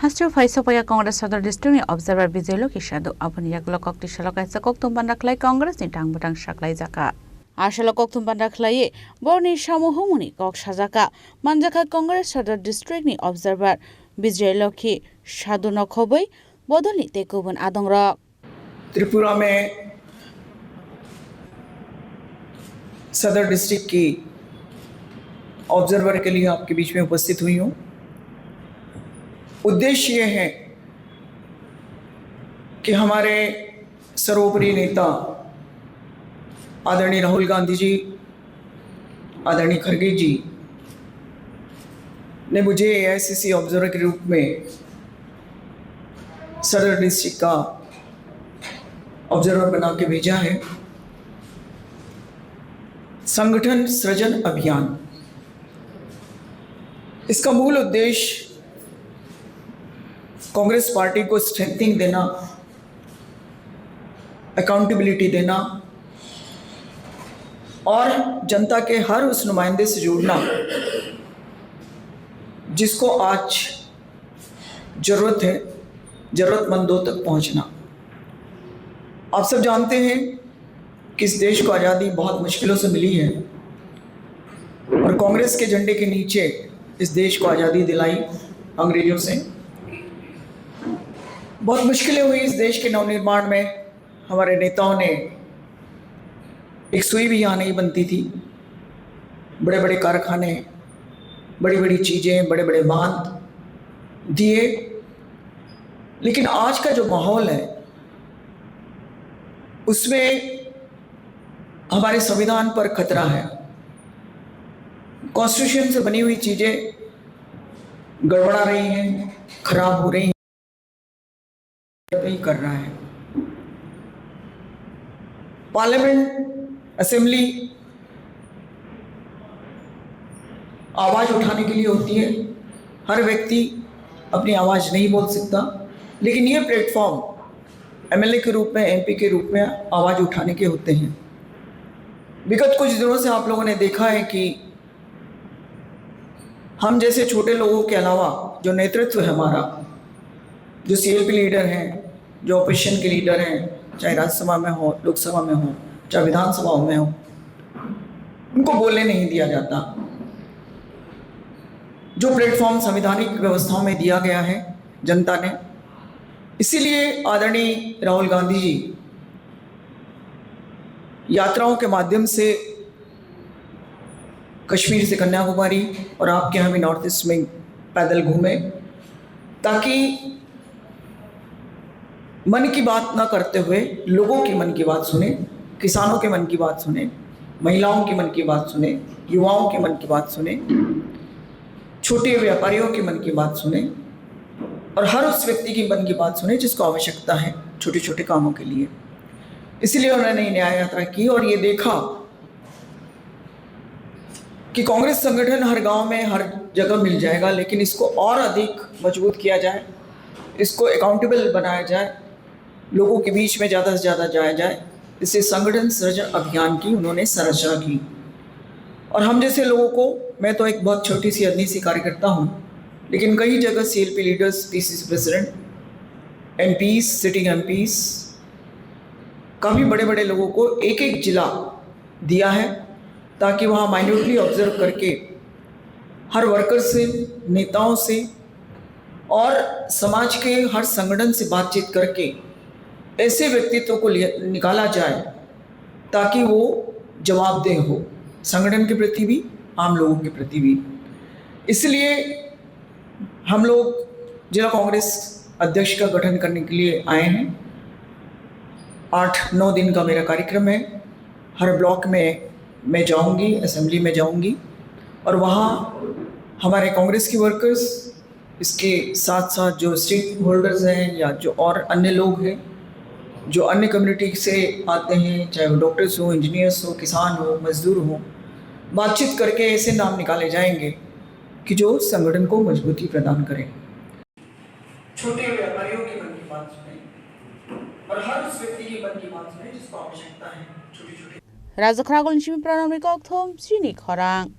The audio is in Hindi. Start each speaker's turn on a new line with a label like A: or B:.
A: Hastru Faisopaya Congress Southern District Observer Bizelo Kishado upon Yaklokok Tishalaka Sakok Tumbandaklai Congress in Tangbutang Shaklai Zaka. Ashalokok Tumbandaklai, born in Shamuhumuni, Kok Shazaka, Manjaka Congress Southern District Observer Bizelo Ki Shadunokoboi, Bodoli Tekubun Adongra.
B: Tripura में सदर डिस्ट्रिक्ट की ऑब्जर्वर के लिए आपके बीच में उपस्थित हुई हूँ। उद्देश्य ये है कि हमारे सर्वोपरि नेता आदरणीय राहुल गांधी जी, आदरणीय खड़गे जी ने मुझे एआईसीसी ऑब्जर्वर के रूप में सदर डिस्ट्रिक्ट का ऑब्जर्वर बना के भेजा है। संगठन सृजन अभियान, इसका मूल उद्देश्य कांग्रेस पार्टी को स्ट्रेंथनिंग देना, अकाउंटेबिलिटी देना और जनता के हर उस नुमाइंदे से जोड़ना जिसको आज जरूरत है, जरूरतमंदों तक पहुंचना। आप सब जानते हैं कि इस देश को आज़ादी बहुत मुश्किलों से मिली है और कांग्रेस के झंडे के नीचे इस देश को आज़ादी दिलाई अंग्रेजों से। बहुत मुश्किलें हुई इस देश के नवनिर्माण में। हमारे नेताओं ने, एक सुई भी यहाँ नहीं बनती थी, बड़े बड़े कारखाने, बड़ी बड़ी चीज़ें, बड़े बड़े बांध दिए। लेकिन आज का जो माहौल है उसमें हमारे संविधान पर खतरा है। कॉन्स्टिट्यूशन से बनी हुई चीज़ें गड़बड़ा रही हैं, खराब हो रही हैं, नहीं कर रहा है। पार्लियामेंट, असेंबली आवाज़ उठाने के लिए होती है। हर व्यक्ति अपनी आवाज़ नहीं बोल सकता, लेकिन ये प्लेटफॉर्म एमएलए के रूप में, एमपी के रूप में आवाज़ उठाने के होते हैं। विगत कुछ दिनों से आप लोगों ने देखा है कि हम जैसे छोटे लोगों के अलावा जो नेतृत्व है हमारा, जो सीएलपी लीडर हैं, जो ऑपोजिशन के लीडर हैं, चाहे राज्यसभा में हो, लोकसभा में हो, चाहे विधानसभा में हो, उनको बोलने नहीं दिया जाता। जो प्लेटफॉर्म संवैधानिक व्यवस्थाओं में दिया गया है जनता ने, इसीलिए आदरणीय राहुल गांधी जी यात्राओं के माध्यम से कश्मीर से कन्याकुमारी और आपके यहाँ भी नॉर्थ ईस्ट में पैदल घूमे, ताकि मन की बात ना करते हुए लोगों की मन की बात सुने, किसानों के मन की बात सुने, महिलाओं की मन की बात सुने, युवाओं के मन की बात सुने, छोटे व्यापारियों के मन की बात सुने और हर उस व्यक्ति की मन की बात सुने जिसको आवश्यकता है छोटे छोटे कामों के लिए। इसलिए उन्होंने न्याय यात्रा की और ये देखा कि कांग्रेस संगठन हर गांव में, हर जगह मिल जाएगा, लेकिन इसको और अधिक मजबूत किया जाए, इसको अकाउंटेबल बनाया जाए, लोगों के बीच में ज़्यादा से ज़्यादा जाया जाए। इससे संगठन सृजन अभियान की उन्होंने संरचना की। और हम जैसे लोगों को, मैं तो एक बहुत छोटी सी अदनी सी कार्यकर्ता हूँ, लेकिन कई जगह CLP leaders, PCC president, MPs, sitting MPs, काफ़ी बड़े बड़े लोगों को एक एक जिला दिया है ताकि वहाँ माइन्यूटली ऑब्जर्व करके हर वर्कर से, नेताओं से और समाज के हर संगठन से बातचीत करके ऐसे व्यक्तित्व को निकाला जाए ताकि वो जवाबदेह हो, संगठन के प्रति भी, आम लोगों के प्रति भी। इसलिए हम लोग जिला कांग्रेस अध्यक्ष का गठन करने के लिए आए हैं। 8-9 दिन का मेरा कार्यक्रम है। हर ब्लॉक में मैं जाऊंगी, असेंबली में जाऊंगी और वहाँ हमारे कांग्रेस के वर्कर्स, इसके साथ साथ जो स्टेक होल्डर्स हैं या जो और अन्य लोग हैं जो अन्य कम्युनिटी से आते हैं, चाहे वो डॉक्टर्स हो, इंजीनियर्स हो, किसान हो, मजदूर हो, बातचीत करके ऐसे नाम निकाले जाएंगे कि जो संगठन को मजबूती प्रदान करें। छोटे व्यापारियों की मन की बात सुने और हर उस व्यक्ति की मन की बात सुने जिसको आवश्यकता है, छोटी छोटी।
A: Razakhragol Nishimi Pranamika Okthom, Srini Khorang.